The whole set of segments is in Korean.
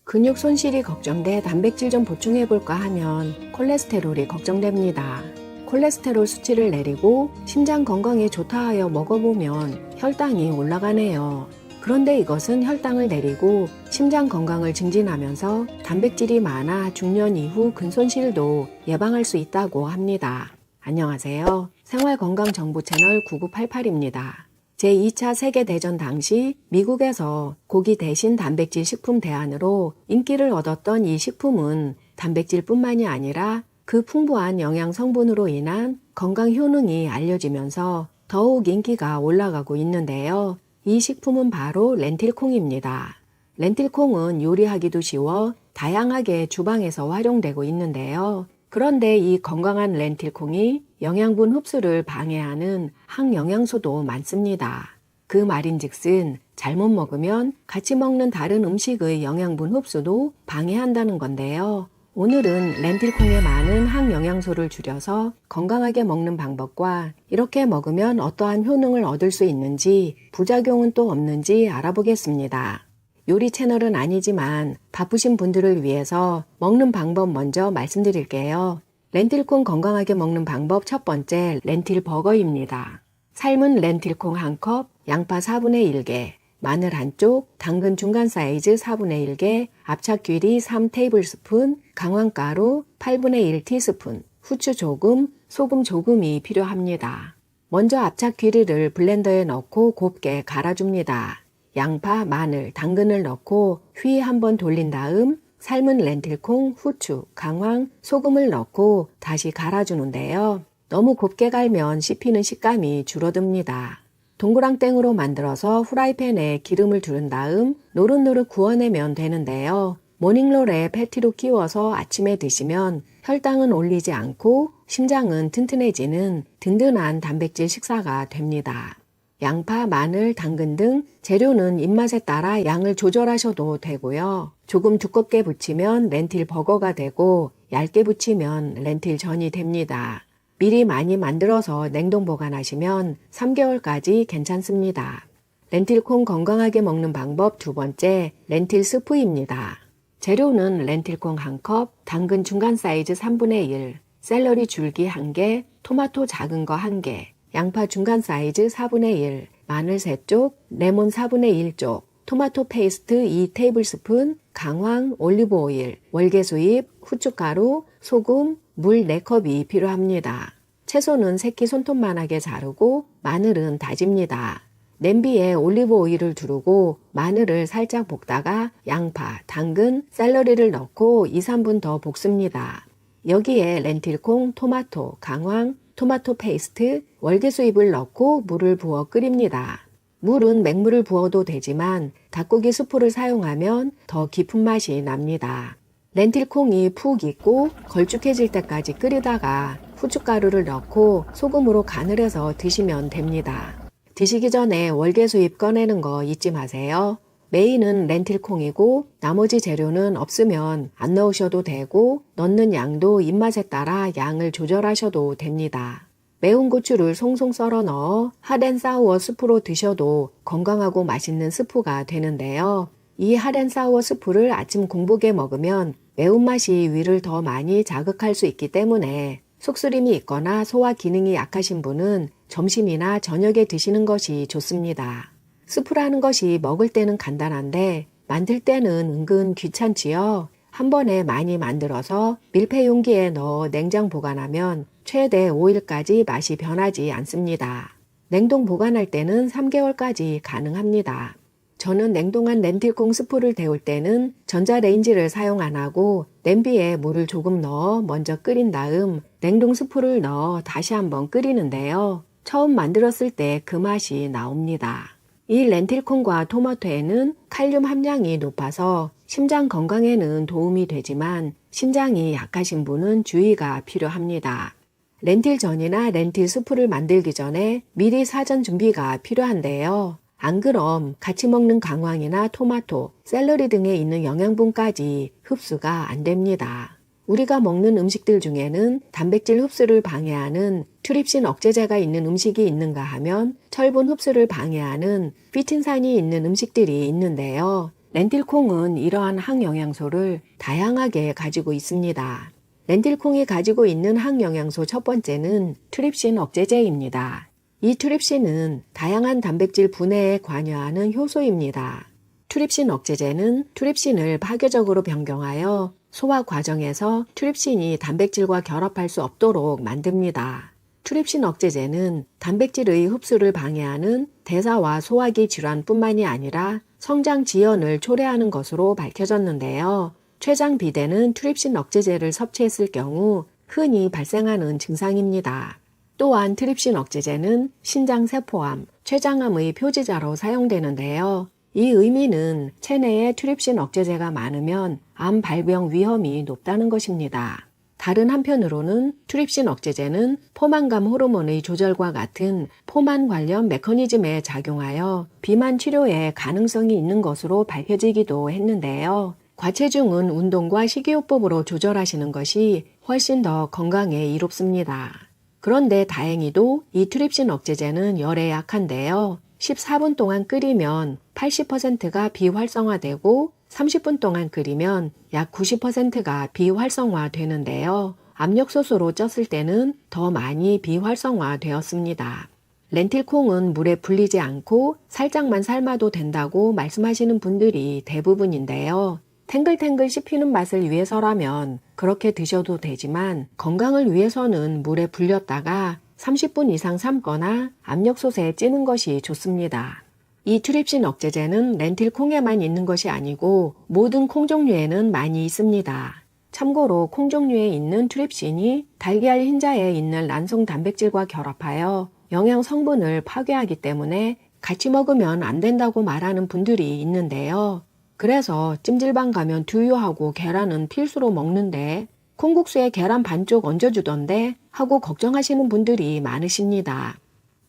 근육 손실이 걱정돼 단백질 좀 보충해볼까 하면 콜레스테롤이 걱정됩니다. 콜레스테롤 수치를 내리고 심장 건강에 좋다 하여 먹어보면 혈당이 올라가네요. 그런데 이것은 혈당을 내리고 심장 건강을 증진하면서 단백질이 많아 중년 이후 근손실도 예방할 수 있다고 합니다. 안녕하세요. 생활건강정보 채널 9988입니다. 제2차 세계대전 당시 미국에서 고기 대신 단백질 식품 대안으로 인기를 얻었던 이 식품은 단백질뿐만이 아니라 그 풍부한 영양 성분으로 인한 건강 효능이 알려지면서 더욱 인기가 올라가고 있는데요. 이 식품은 바로 렌틸콩입니다. 렌틸콩은 요리하기도 쉬워 다양하게 주방에서 활용되고 있는데요. 그런데 이 건강한 렌틸콩이 영양분 흡수를 방해하는 항영양소도 많습니다. 그 말인즉슨 잘못 먹으면 같이 먹는 다른 음식의 영양분 흡수도 방해한다는 건데요. 오늘은 렌틸콩에 많은 항영양소를 줄여서 건강하게 먹는 방법과 이렇게 먹으면 어떠한 효능을 얻을 수 있는지 부작용은 또 없는지 알아보겠습니다. 요리 채널은 아니지만 바쁘신 분들을 위해서 먹는 방법 먼저 말씀드릴게요. 렌틸콩 건강하게 먹는 방법 첫 번째, 렌틸 버거입니다. 삶은 렌틸콩 1컵, 양파 4분의 1개, 마늘 한쪽, 당근 중간 사이즈 4분의 1개, 압착귀리 3테이블스푼, 강황가루 8분의 1티스푼, 후추 조금, 소금 조금이 필요합니다. 먼저 압착귀리를 블렌더에 넣고 곱게 갈아줍니다. 양파, 마늘, 당근을 넣고 휘 한번 돌린 다음 삶은 렌틸콩, 후추, 강황, 소금을 넣고 다시 갈아주는데요. 너무 곱게 갈면 씹히는 식감이 줄어듭니다. 동그랑땡으로 만들어서 후라이팬에 기름을 두른 다음 노릇노릇 구워내면 되는데요. 모닝롤에 패티로 끼워서 아침에 드시면 혈당은 올리지 않고 심장은 튼튼해지는 든든한 단백질 식사가 됩니다. 양파, 마늘, 당근 등 재료는 입맛에 따라 양을 조절하셔도 되고요. 조금 두껍게 부치면 렌틸 버거가 되고 얇게 부치면 렌틸 전이 됩니다. 미리 많이 만들어서 냉동 보관하시면 3개월까지 괜찮습니다. 렌틸콩 건강하게 먹는 방법 두 번째, 렌틸 스프입니다. 재료는 렌틸콩 1컵, 당근 중간 사이즈 3분의 1, 샐러리 줄기 1개, 토마토 작은 거 1개, 양파 중간 사이즈 4분의 1, 마늘 3쪽, 레몬 4분의 1쪽, 토마토 페이스트 2테이블스푼, 강황, 올리브오일, 월계수잎, 후춧가루, 소금, 물 4컵이 필요합니다. 채소는 새끼 손톱만하게 자르고 마늘은 다집니다. 냄비에 올리브오일을 두르고 마늘을 살짝 볶다가 양파, 당근, 샐러리를 넣고 2-3분 더 볶습니다. 여기에 렌틸콩, 토마토, 강황, 토마토 페이스트, 월계수잎을 넣고 물을 부어 끓입니다. 물은 맹물을 부어도 되지만 닭고기 스프를 사용하면 더 깊은 맛이 납니다. 렌틸콩이 푹 익고 걸쭉해질 때까지 끓이다가 후춧가루를 넣고 소금으로 간을 해서 드시면 됩니다. 드시기 전에 월계수잎 꺼내는 거 잊지 마세요. 메인은 렌틸콩이고 나머지 재료는 없으면 안 넣으셔도 되고 넣는 양도 입맛에 따라 양을 조절하셔도 됩니다. 매운 고추를 송송 썰어 넣어 핫앤사우어 스프로 드셔도 건강하고 맛있는 스프가 되는데요. 이 핫앤사우어 스프를 아침 공복에 먹으면 매운맛이 위를 더 많이 자극할 수 있기 때문에 속쓰림이 있거나 소화 기능이 약하신 분은 점심이나 저녁에 드시는 것이 좋습니다. 스프라는 것이 먹을 때는 간단한데 만들 때는 은근 귀찮지요. 한 번에 많이 만들어서 밀폐 용기에 넣어 냉장 보관하면 최대 5일까지 맛이 변하지 않습니다. 냉동 보관할 때는 3개월까지 가능합니다. 저는 냉동한 렌틸콩 스프를 데울 때는 전자레인지를 사용 안 하고 냄비에 물을 조금 넣어 먼저 끓인 다음 냉동 스프를 넣어 다시 한번 끓이는데요. 처음 만들었을 때 그 맛이 나옵니다. 이 렌틸콩과 토마토에는 칼륨 함량이 높아서 심장 건강에는 도움이 되지만 신장이 약하신 분은 주의가 필요합니다. 렌틸전이나 렌틸 스프를 만들기 전에 미리 사전 준비가 필요한데요. 안 그럼 같이 먹는 강황이나 토마토, 샐러리 등에 있는 영양분까지 흡수가 안 됩니다. 우리가 먹는 음식들 중에는 단백질 흡수를 방해하는 트립신 억제제가 있는 음식이 있는가 하면 철분 흡수를 방해하는 피틴산이 있는 음식들이 있는데요. 렌틸콩은 이러한 항영양소를 다양하게 가지고 있습니다. 렌틸콩이 가지고 있는 항영양소 첫 번째는 트립신 억제제입니다. 이 트립신은 다양한 단백질 분해에 관여하는 효소입니다. 트립신 억제제는 트립신을 파괴적으로 변경하여 소화 과정에서 트립신이 단백질과 결합할 수 없도록 만듭니다. 트립신 억제제는 단백질의 흡수를 방해하는 대사와 소화기 질환뿐만이 아니라 성장 지연을 초래하는 것으로 밝혀졌는데요. 췌장 비대는 트립신 억제제를 섭취했을 경우 흔히 발생하는 증상입니다. 또한 트립신 억제제는 신장세포암, 췌장암의 표지자로 사용되는데요. 이 의미는 체내에 트립신 억제제가 많으면 암 발병 위험이 높다는 것입니다. 다른 한편으로는 트립신 억제제는 포만감 호르몬의 조절과 같은 포만 관련 메커니즘에 작용하여 비만 치료에 가능성이 있는 것으로 밝혀지기도 했는데요. 과체중은 운동과 식이요법으로 조절하시는 것이 훨씬 더 건강에 이롭습니다. 그런데 다행히도 이 트립신 억제제는 열에 약한데요. 14분 동안 끓이면 80%가 비활성화되고 30분 동안 끓이면 약 90%가 비활성화되는데요. 압력솥으로 쪘을 때는 더 많이 비활성화되었습니다. 렌틸콩은 물에 불리지 않고 살짝만 삶아도 된다고 말씀하시는 분들이 대부분인데요. 탱글탱글 씹히는 맛을 위해서라면 그렇게 드셔도 되지만 건강을 위해서는 물에 불렸다가 30분 이상 삶거나 압력솥에 찌는 것이 좋습니다. 이 트립신 억제제는 렌틸콩에만 있는 것이 아니고 모든 콩 종류에는 많이 있습니다. 참고로 콩 종류에 있는 트립신이 달걀 흰자에 있는 란송 단백질과 결합하여 영양 성분을 파괴하기 때문에 같이 먹으면 안 된다고 말하는 분들이 있는데요. 그래서 찜질방 가면 두유하고 계란은 필수로 먹는데 콩국수에 계란 반쪽 얹어주던데 하고 걱정하시는 분들이 많으십니다.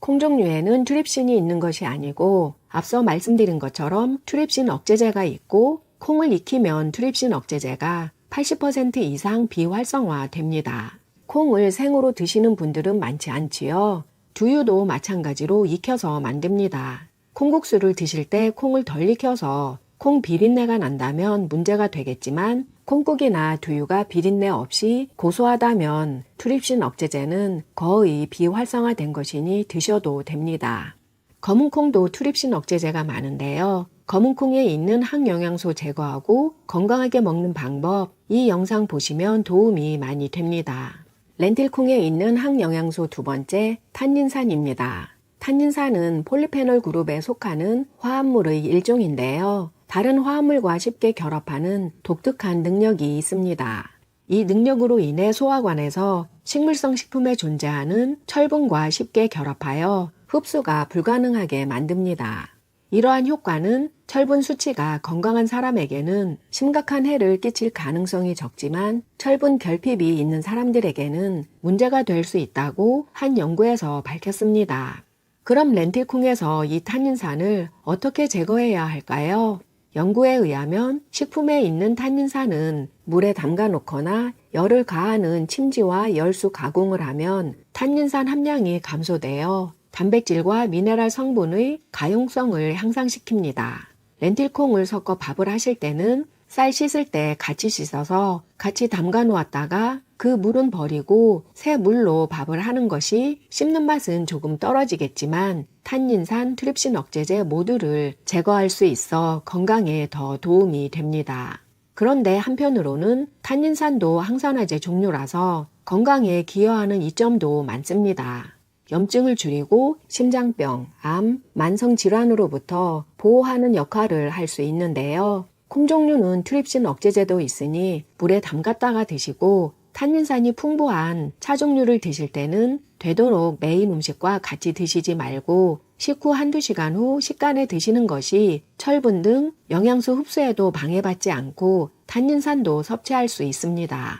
콩 종류에는 트립신이 있는 것이 아니고 앞서 말씀드린 것처럼 트립신 억제제가 있고 콩을 익히면 트립신 억제제가 80% 이상 비활성화됩니다. 콩을 생으로 드시는 분들은 많지 않지요. 두유도 마찬가지로 익혀서 만듭니다. 콩국수를 드실 때 콩을 덜 익혀서 콩 비린내가 난다면 문제가 되겠지만 콩국이나 두유가 비린내 없이 고소하다면 트립신 억제제는 거의 비활성화된 것이니 드셔도 됩니다. 검은콩도 트립신 억제제가 많은데요. 검은콩에 있는 항영양소 제거하고 건강하게 먹는 방법, 이 영상 보시면 도움이 많이 됩니다. 렌틸콩에 있는 항영양소 두 번째, 탄닌산입니다. 탄닌산은 폴리페놀 그룹에 속하는 화합물의 일종인데요. 다른 화합물과 쉽게 결합하는 독특한 능력이 있습니다. 이 능력으로 인해 소화관에서 식물성 식품에 존재하는 철분과 쉽게 결합하여 흡수가 불가능하게 만듭니다. 이러한 효과는 철분 수치가 건강한 사람에게는 심각한 해를 끼칠 가능성이 적지만 철분 결핍이 있는 사람들에게는 문제가 될 수 있다고 한 연구에서 밝혔습니다. 그럼 렌틸콩에서 이 탄닌산을 어떻게 제거해야 할까요? 연구에 의하면 식품에 있는 탄닌산은 물에 담가 놓거나 열을 가하는 침지와 열수 가공을 하면 탄닌산 함량이 감소되어 단백질과 미네랄 성분의 가용성을 향상시킵니다. 렌틸콩을 섞어 밥을 하실 때는 쌀 씻을 때 같이 씻어서 같이 담가 놓았다가 그 물은 버리고 새 물로 밥을 하는 것이 씹는 맛은 조금 떨어지겠지만 탄닌산, 트립신 억제제 모두를 제거할 수 있어 건강에 더 도움이 됩니다. 그런데 한편으로는 탄닌산도 항산화제 종류라서 건강에 기여하는 이점도 많습니다. 염증을 줄이고 심장병, 암, 만성질환으로부터 보호하는 역할을 할 수 있는데요. 콩 종류는 트립신 억제제도 있으니 물에 담갔다가 드시고 탄닌산이 풍부한 차 종류를 드실 때는 되도록 메인 음식과 같이 드시지 말고 식후 한두 시간 후 식간에 드시는 것이 철분 등 영양소 흡수에도 방해받지 않고 탄닌산도 섭취할 수 있습니다.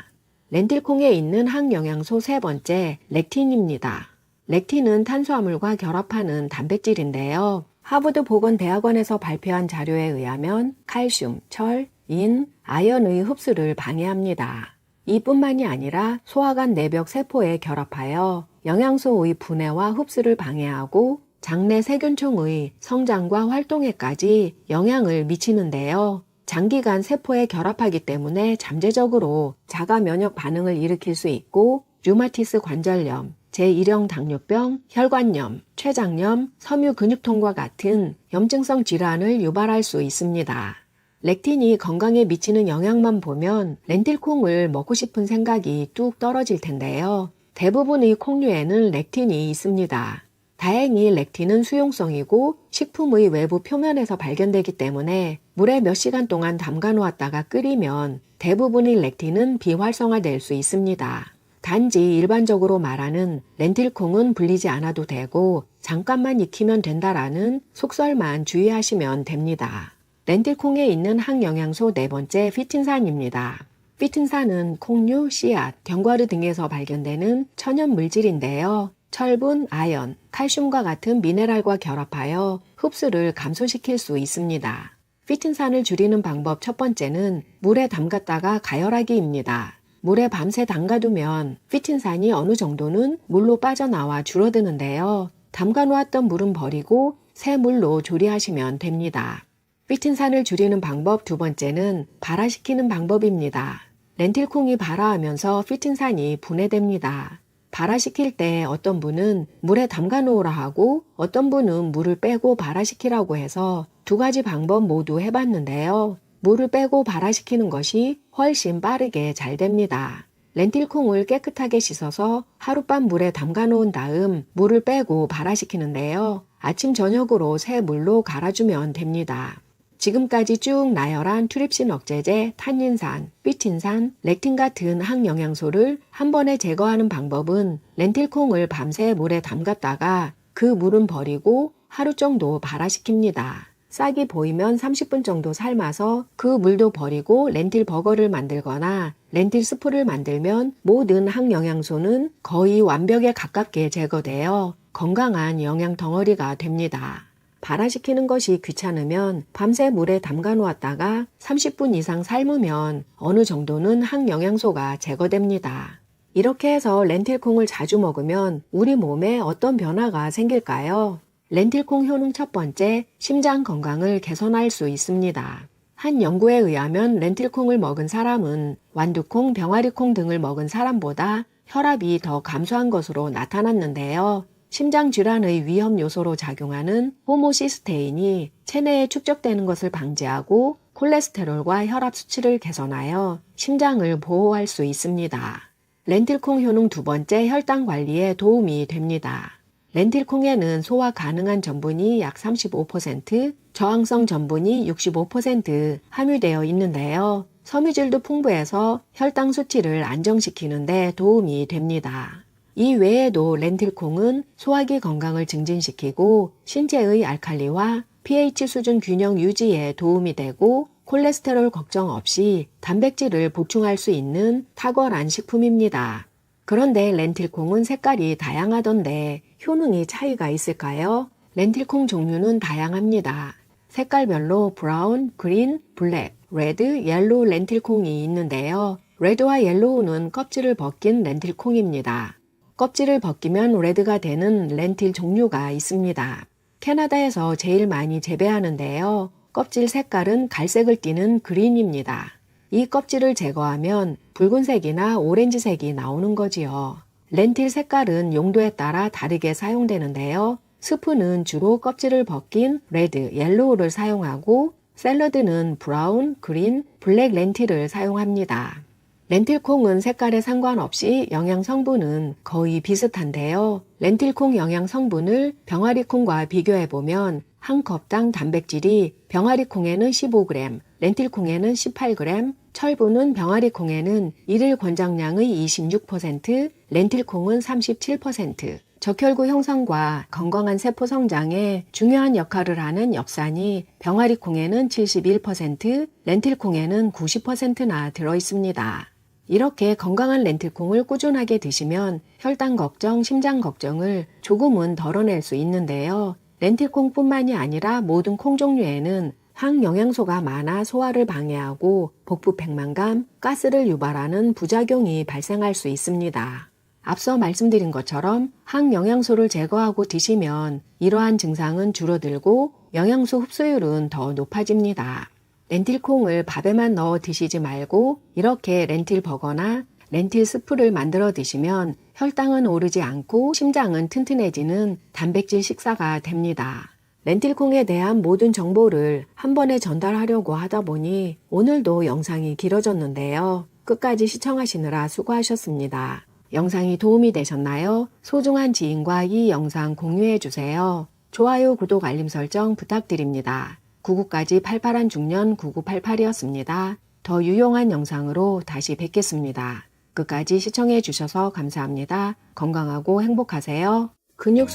렌틸콩에 있는 항영양소 세 번째, 렉틴입니다. 렉틴은 탄수화물과 결합하는 단백질인데요. 하버드 보건대학원에서 발표한 자료에 의하면 칼슘, 철, 인, 아연의 흡수를 방해합니다. 이뿐만이 아니라 소화관 내벽 세포에 결합하여 영양소의 분해와 흡수를 방해하고 장내 세균총의 성장과 활동에까지 영향을 미치는데요. 장기간 세포에 결합하기 때문에 잠재적으로 자가 면역 반응을 일으킬 수 있고 류마티스 관절염, 제1형 당뇨병, 혈관염, 췌장염, 섬유 근육통과 같은 염증성 질환을 유발할 수 있습니다. 렉틴이 건강에 미치는 영향만 보면 렌틸콩을 먹고 싶은 생각이 뚝 떨어질 텐데요. 대부분의 콩류에는 렉틴이 있습니다. 다행히 렉틴은 수용성이고 식품의 외부 표면에서 발견되기 때문에 물에 몇 시간 동안 담가 놓았다가 끓이면 대부분의 렉틴은 비활성화될 수 있습니다. 단지 일반적으로 말하는 렌틸콩은 불리지 않아도 되고 잠깐만 익히면 된다라는 속설만 주의하시면 됩니다. 렌틸콩에 있는 항영양소 네 번째 피틴산입니다. 피틴산은 콩류, 씨앗, 견과류 등에서 발견되는 천연 물질인데요. 철분, 아연, 칼슘과 같은 미네랄과 결합하여 흡수를 감소시킬 수 있습니다. 피틴산을 줄이는 방법 첫 번째는 물에 담갔다가 가열하기입니다. 물에 밤새 담가두면 피틴산이 어느 정도는 물로 빠져나와 줄어드는데요. 담가 놓았던 물은 버리고 새 물로 조리하시면 됩니다. 피틴산을 줄이는 방법 두 번째는 발화시키는 방법입니다. 렌틸콩이 발화하면서 피틴산이 분해됩니다. 발화시킬 때 어떤 분은 물에 담가 놓으라 하고 어떤 분은 물을 빼고 발화시키라고 해서 두 가지 방법 모두 해봤는데요. 물을 빼고 발화시키는 것이 훨씬 빠르게 잘 됩니다. 렌틸콩을 깨끗하게 씻어서 하룻밤 물에 담가 놓은 다음 물을 빼고 발화시키는데요. 아침 저녁으로 새 물로 갈아주면 됩니다. 지금까지 쭉 나열한 트립신 억제제, 탄닌산, 피틴산, 렉틴 같은 항영양소를 한 번에 제거하는 방법은 렌틸콩을 밤새 물에 담갔다가 그 물은 버리고 하루 정도 발화시킵니다. 싹이 보이면 30분 정도 삶아서 그 물도 버리고 렌틸 버거를 만들거나 렌틸 스프를 만들면 모든 항영양소는 거의 완벽에 가깝게 제거되어 건강한 영양 덩어리가 됩니다. 발화시키는 것이 귀찮으면 밤새 물에 담가 놓았다가 30분 이상 삶으면 어느 정도는 항영양소가 제거됩니다. 이렇게 해서 렌틸콩을 자주 먹으면 우리 몸에 어떤 변화가 생길까요? 렌틸콩 효능 첫 번째, 심장 건강을 개선할 수 있습니다. 한 연구에 의하면 렌틸콩을 먹은 사람은 완두콩, 병아리콩 등을 먹은 사람보다 혈압이 더 감소한 것으로 나타났는데요. 심장질환의 위험 요소로 작용하는 호모시스테인이 체내에 축적되는 것을 방지하고 콜레스테롤과 혈압 수치를 개선하여 심장을 보호할 수 있습니다. 렌틸콩 효능 두 번째, 혈당 관리에 도움이 됩니다. 렌틸콩에는 소화 가능한 전분이 약 35%, 저항성 전분이 65% 함유되어 있는데요. 섬유질도 풍부해서 혈당 수치를 안정시키는 데 도움이 됩니다. 이 외에도 렌틸콩은 소화기 건강을 증진시키고 신체의 알칼리와 pH 수준 균형 유지에 도움이 되고 콜레스테롤 걱정 없이 단백질을 보충할 수 있는 탁월한 식품입니다. 그런데 렌틸콩은 색깔이 다양하던데 효능이 차이가 있을까요? 렌틸콩 종류는 다양합니다. 색깔별로 브라운, 그린, 블랙, 레드, 옐로우 렌틸콩이 있는데요. 레드와 옐로우는 껍질을 벗긴 렌틸콩입니다. 껍질을 벗기면 레드가 되는 렌틸 종류가 있습니다. 캐나다에서 제일 많이 재배하는데요. 껍질 색깔은 갈색을 띠는 그린입니다. 이 껍질을 제거하면 붉은색이나 오렌지색이 나오는 거지요. 렌틸 색깔은 용도에 따라 다르게 사용되는데요. 스프는 주로 껍질을 벗긴 레드, 옐로우를 사용하고 샐러드는 브라운, 그린, 블랙 렌틸을 사용합니다. 렌틸콩은 색깔에 상관없이 영양 성분은 거의 비슷한데요. 렌틸콩 영양 성분을 병아리콩과 비교해보면 한 컵당 단백질이 병아리콩에는 15g, 렌틸콩에는 18g, 철분은 병아리콩에는 일일 권장량의 26%, 렌틸콩은 37%, 적혈구 형성과 건강한 세포 성장에 중요한 역할을 하는 엽산이 병아리콩에는 71%, 렌틸콩에는 90%나 들어있습니다. 이렇게 건강한 렌틸콩을 꾸준하게 드시면 혈당 걱정, 심장 걱정을 조금은 덜어낼 수 있는데요. 렌틸콩뿐만이 아니라 모든 콩 종류에는 항영양소가 많아 소화를 방해하고 복부 백만감, 가스를 유발하는 부작용이 발생할 수 있습니다. 앞서 말씀드린 것처럼 항영양소를 제거하고 드시면 이러한 증상은 줄어들고 영양소 흡수율은 더 높아집니다. 렌틸콩을 밥에만 넣어 드시지 말고 이렇게 렌틸 버거나 렌틸 스프를 만들어 드시면 혈당은 오르지 않고 심장은 튼튼해지는 단백질 식사가 됩니다. 렌틸콩에 대한 모든 정보를 한 번에 전달하려고 하다 보니 오늘도 영상이 길어졌는데요. 끝까지 시청하시느라 수고하셨습니다. 영상이 도움이 되셨나요? 소중한 지인과 이 영상 공유해 주세요. 좋아요, 구독, 알림 설정 부탁드립니다. 99까지 88한 중년 9988이었습니다. 더 유용한 영상으로 다시 뵙겠습니다. 끝까지 시청해 주셔서 감사합니다. 건강하고 행복하세요. 근육